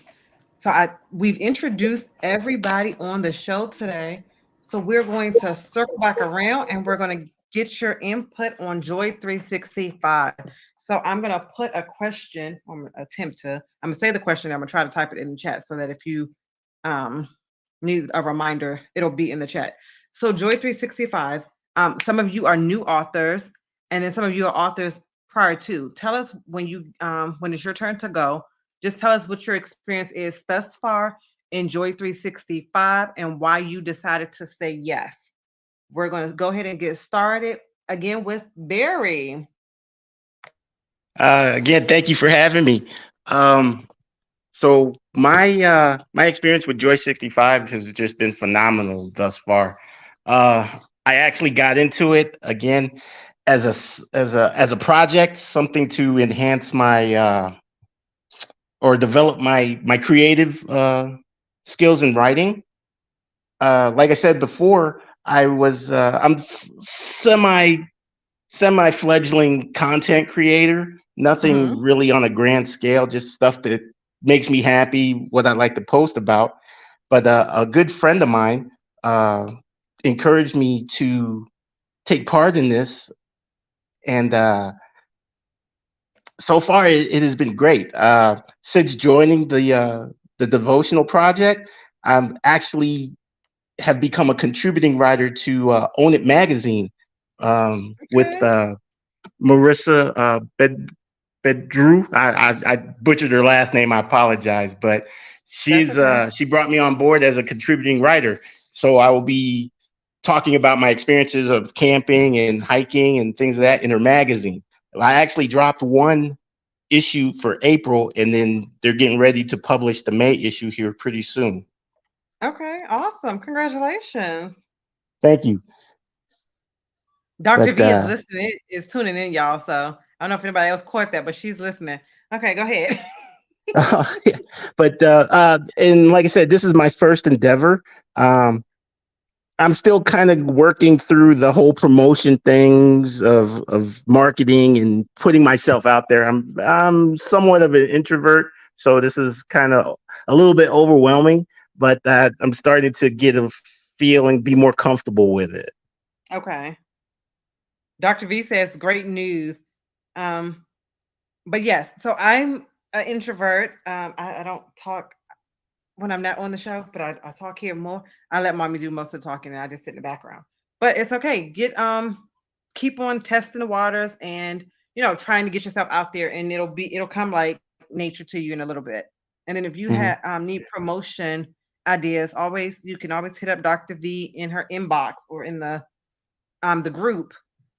So we've introduced everybody on the show today. So we're going to circle back around and we're going to get your input on Joy 365. So I'm going to put a question, I'm going to attempt to, I'm going to say the question, I'm going to try to type it in the chat so that if you um, need a reminder, it'll be in the chat. So Joy 365, some of you are new authors, and then some of you are authors prior to. Tell us when it's your turn to go. Just tell us what your experience is thus far in Joy 365 and why you decided to say yes. We're going to go ahead and get started again with Barry. Again, thank you for having me. Um, so my experience with Joy 65 has just been phenomenal thus far. Uh, I actually got into it again as as a project, something to enhance my or develop my creative skills in writing. Like I said before, I'm semi fledgling content creator. Mm-hmm. Nothing really on a grand scale, just stuff that makes me happy, what I like to post about. But a good friend of mine uh, encouraged me to take part in this, and so far it has been great. Since joining the devotional project, I'm actually have become a contributing writer to Own It magazine with Okay. Marissa Bedrew. I butchered her last name. I apologize, but That's okay. she brought me on board as a contributing writer. So I will be talking about my experiences of camping and hiking and things of that in her magazine. I actually dropped one issue for April, and then they're getting ready to publish the May issue here pretty soon. Okay. Awesome. Congratulations. Thank you. Dr. But V is listening, is tuning in, y'all. So I don't know if anybody else caught that, but she's listening. Okay, go ahead. yeah. But and like I said, this is my first endeavor. Um, I'm still kind of working through the whole promotion things of marketing and putting myself out there. I'm somewhat of an introvert, so this is kind of a little bit overwhelming. But I'm starting to get a feeling, be more comfortable with it. Okay. Dr. V says great news. Um, but yes, so I'm an introvert. I don't talk when I'm not on the show, but I talk here more. I let mommy do most of the talking and I just sit in the background. But it's okay. Keep on testing the waters and trying to get yourself out there and it'll come like nature to you in a little bit. And then if you Hmm. need promotion ideas, always you can always hit up Dr. V in her inbox or in the group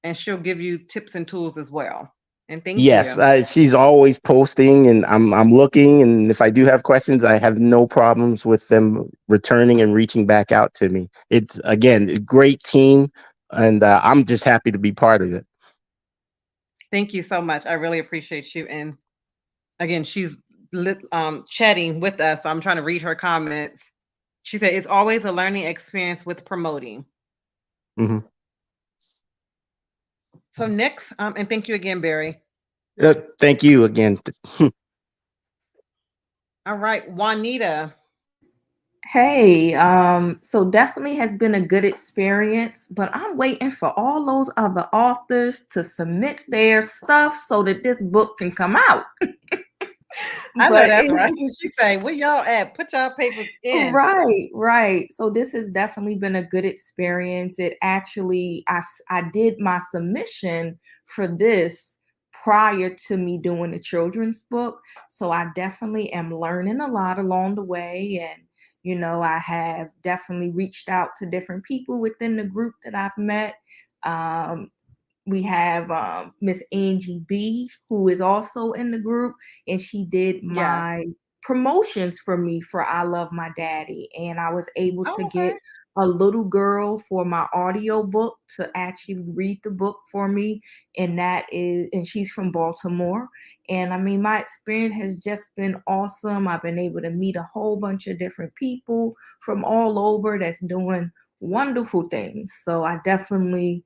and she'll give you tips and tools as well. And thank Yes, you. she's always posting, and I'm looking. And if I do have questions, I have no problems with them returning and reaching back out to me. It's again a great team, and I'm just happy to be part of it. Thank you so much. I really appreciate you. And again, she's chatting with us. So I'm trying to read her comments. She said, it's always a learning experience with promoting. Hmm. So next, and thank you again, Barry. Thank you again. All right, Juanita. Hey, so definitely has been a good experience, but I'm waiting for all those other authors to submit their stuff so that this book can come out. I know But that's it, right. She say, where y'all at? Put y'all papers in. right, right. So this has definitely been a good experience. It actually, I did my submission for this prior to me doing the children's book. So I definitely am learning a lot along the way. And, I have definitely reached out to different people within the group that I've met. Um, we have Miss Angie B, who is also in the group, and she did Yes. my promotions for me for I Love My Daddy. And I was able to Oh, get okay. a little girl for my audio book to actually read the book for me, and she's from Baltimore. And I mean, my experience has just been awesome. I've been able to meet a whole bunch of different people from all over that's doing wonderful things. So I definitely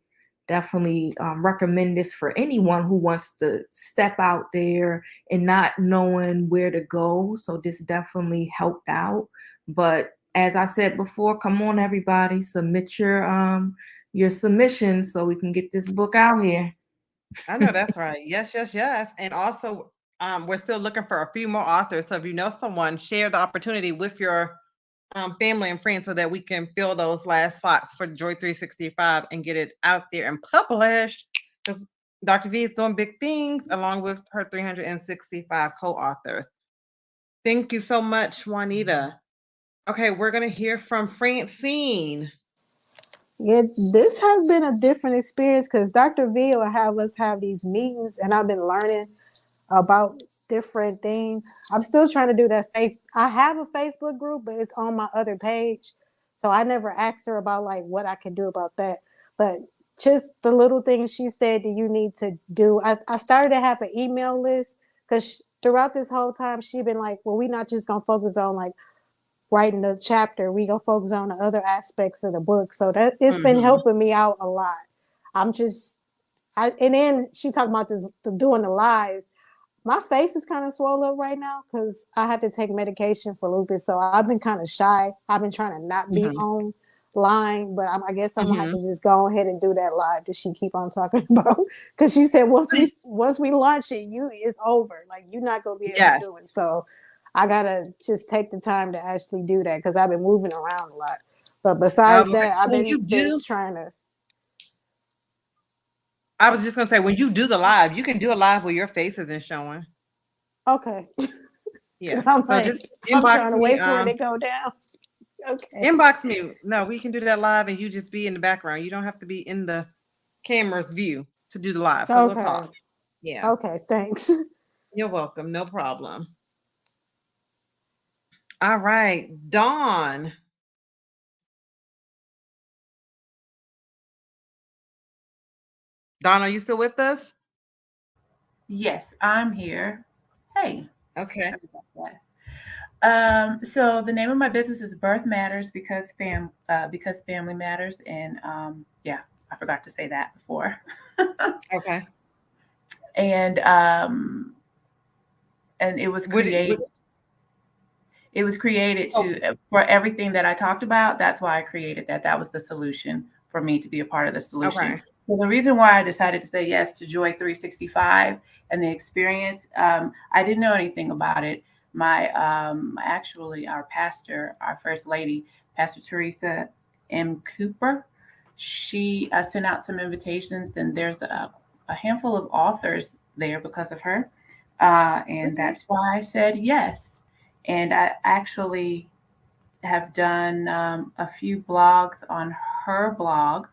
recommend this for anyone who wants to step out there and not knowing where to go. So this definitely helped out. But as I said before, come on everybody, submit your submissions so we can get this book out here. I know that's right. Yes, yes, yes. And also, we're still looking for a few more authors. So if you know someone, share the opportunity with your family and friends so that we can fill those last slots for Joy 365 and get it out there and published. Because Dr. V is doing big things along with her 365 co-authors. Thank you so much, Juanita. Okay, we're gonna hear from Francine. Yeah, this has been a different experience because Dr. V will have us have these meetings, and I've been learning about different things. I'm still trying to do that I have a Facebook group, but it's on my other page. So I never asked her about like what I can do about that. But just the little things she said that you need to do. I started to have an email list because throughout this whole time she been like, well, we're not just gonna focus on like writing the chapter. We gonna focus on the other aspects of the book. So that it's been Mm-hmm. helping me out a lot. I'm just and then she talked about this doing the live. My face is kind of swollen up right now because I have to take medication for lupus. So I've been kind of shy. I've been trying to not be Mm-hmm. online, but I guess I'm gonna have Mm-hmm. to just go ahead and do that live that she keep on talking about. Because she said once we launch it, it's over. Like you're not gonna be able to Yes. do it. So I gotta just take the time to actually do that because I've been moving around a lot. But besides Okay. that, So I've when been you been do, trying to. I was just gonna say when you do the live, you can do a live where your face isn't showing. Okay, because Yeah. I'm So like just I'm inbox trying to me. wait for it to go down. Okay. Inbox me. No, we can do that live and you just be in the background. You don't have to be in the camera's view to do the live. So we'll Okay. talk. Yeah. Okay, thanks. You're welcome. No problem. All right. Dawn. Dawn, are you still with us? Yes, I'm here. Hey, Okay. sorry about that. So the name of my business is Birth Matters because family matters, and yeah, I forgot to say that before. Okay. and and it was Would created. It was created so to for everything that I talked about. That's why I created that. That was the solution for me to be a part of the solution. okay. So the reason why I decided to say yes to Joy 365 and the experience, I didn't know anything about it. My actually our pastor, our first lady, Pastor Teresa M. Cooper, she sent out some invitations. Then there's a handful of authors there because of her, and Okay. that's why I said yes. And I actually have done a few blogs on her blog.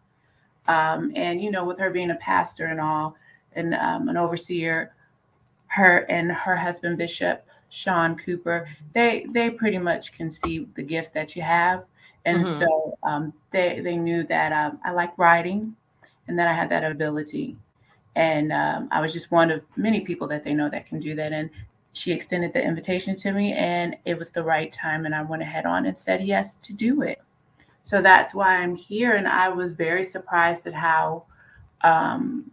And, you know, with her being a pastor and all, and an overseer, her and her husband, Bishop Sean Cooper, they pretty much can see the gifts that you have. And Mm-hmm. so they knew that I like writing and that I had that ability. And I was just one of many people that they know that can do that. And she extended the invitation to me, and it was the right time. And I went ahead on and said yes to do it. So that's why I'm here. And I was very surprised at um,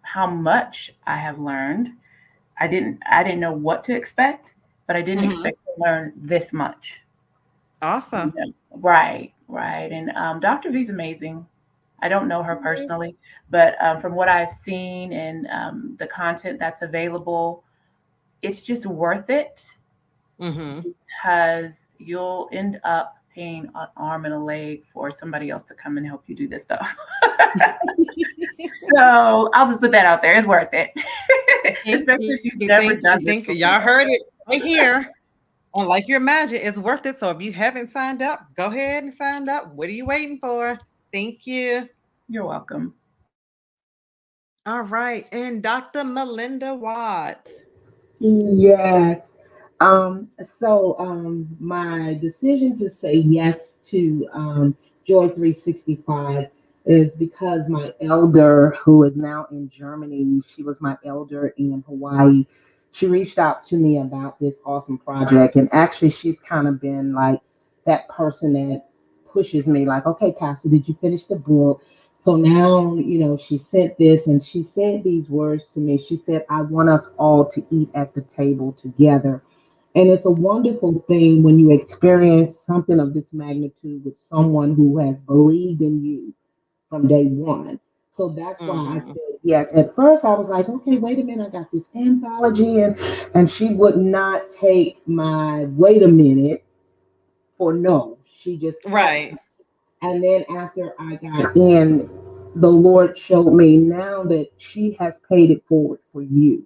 how much I have learned. I didn't know what to expect, but I didn't Mm-hmm. expect to learn this much. You Awesome. know? Right, right. And Dr. V's amazing. I don't know her Okay. personally, but from what I've seen and the content that's available, it's just worth it Mm-hmm. because you'll end up paying an arm and a leg for somebody else to come and help you do this stuff. So I'll just put that out there. It's worth it, Thank especially you. if you've never Thank you. done this Thank you. Y'all before. heard it right here on Life Your Magic. It's worth it. So if you haven't signed up, go ahead and sign up. What are you waiting for? Thank you. You're welcome. All right. And Dr. Melinda Watts. Yes. So my decision to say yes to Joy 365 is because my elder, who is now in Germany, she was my elder in Hawaii. She reached out to me about this awesome project. And actually, she's kind of been like that person that pushes me, like, okay, Pastor, did you finish the book? So now, she sent this and she said these words to me. She said, I want us all to eat at the table together. And it's a wonderful thing when you experience something of this magnitude with someone who has believed in you from day one. So that's why I Mhm. said yes. At first, I was like, okay, wait a minute, I got this anthology, and she would not take my wait a minute for no. She just kept. Right. And then after I got in, the Lord showed me now that she has paid it forward for you,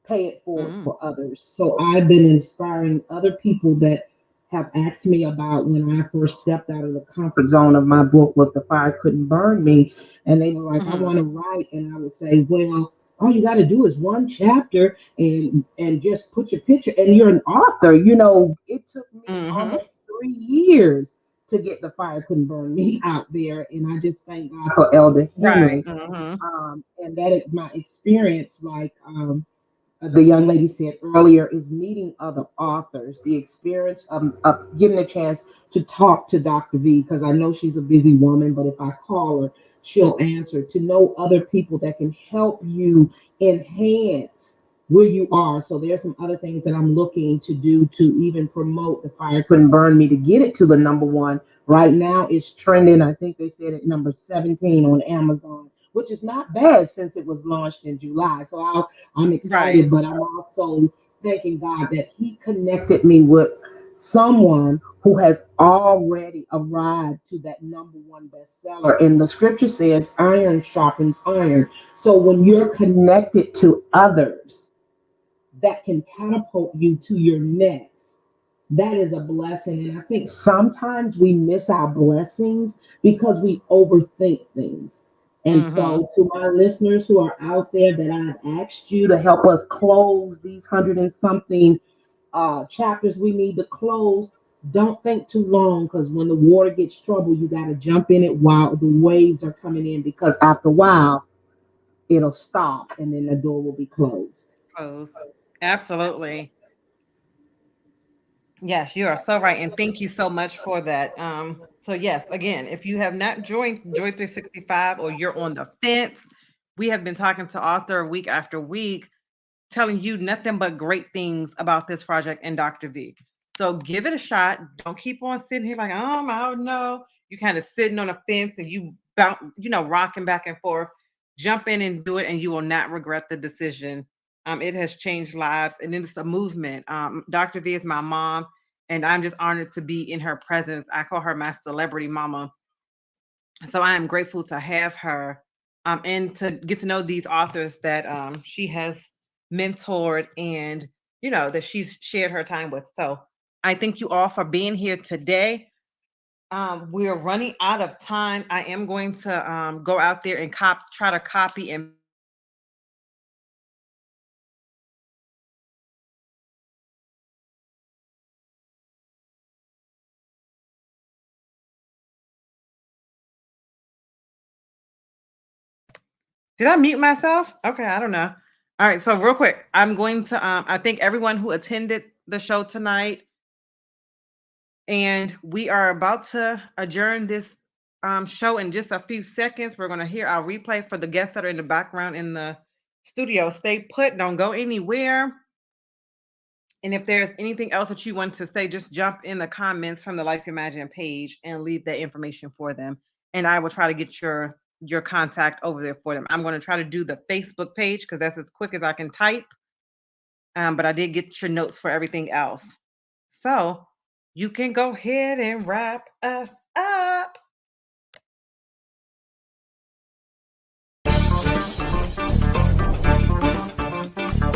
pay it forward Mm. for others. So I've been inspiring other people that have asked me about when I first stepped out of the comfort zone of my book, What the Fire Couldn't Burn Me. And they were like, I Mhm. want to write. And I would say, well, all you got to do is one chapter and just put your picture and you're an author. It took me Mhm. almost 3 years to get The Fire Couldn't Burn Me out there. And I just thank God for Elder Right. Henry. Mhm. And that is my experience. Like, the young lady said earlier, is meeting other authors, the experience of getting a chance to talk to Dr. V, because I know she's a busy woman, but if I call her, she'll answer, to know other people that can help you enhance where you are. So there's some other things that I'm looking to do to even promote The Fire Couldn't Burn Me, to get it to the number one. Right now it's trending. I think they said at number 17 on Amazon, which is not bad since it was launched in July. So I'm Right. excited, but I'm also thanking God that He connected me with someone who has already arrived to that number one bestseller. And the scripture says, iron sharpens iron. So when you're connected to others that can catapult you to your next, that is a blessing. And I think sometimes we miss our blessings because we overthink things. And Mhm. so, to my listeners who are out there, that I've asked you to help us close these hundred and something chapters we need to close, don't think too long, because when the water gets troubled, you got to jump in it while the waves are coming in, because after a while, it'll stop and then the door will be closed. Close. Absolutely. Yes, you are so right, and thank you so much for that. So yes, again, if you have not joined Joy 365 or you're on the fence, we have been talking to author week after week, telling you nothing but great things about this project and Dr. V. So give it a shot. Don't keep on sitting here like, I don't know. You kind of sitting on a fence and you bounce, rocking back and forth. Jump in and do it, and you will not regret the decision. It has changed lives, and it's a movement. Dr. V is my mom, and I'm just honored to be in her presence. I call her my celebrity mama, so I am grateful to have her, and to get to know these authors that she has mentored, and that she's shared her time with. So I thank you all for being here today. We're running out of time. I am going to go out there and try to copy and paste some of these links into the chat. Did I mute myself? Okay, I don't know. All right, so real quick, I'm going to I thank everyone who attended the show tonight, and we are about to adjourn this show in just a few seconds. We're going to hear our replay. For the guests that are in the background in the studio, stay put, don't go anywhere. And if there's anything else that you want to say, just jump in the comments from the Life Imagine page and leave that information for them. And I will try to get your contact over there for them. I'm going to try to do the Facebook page because that's as quick as I can type. But I did get your notes for everything else. So you can go ahead and wrap us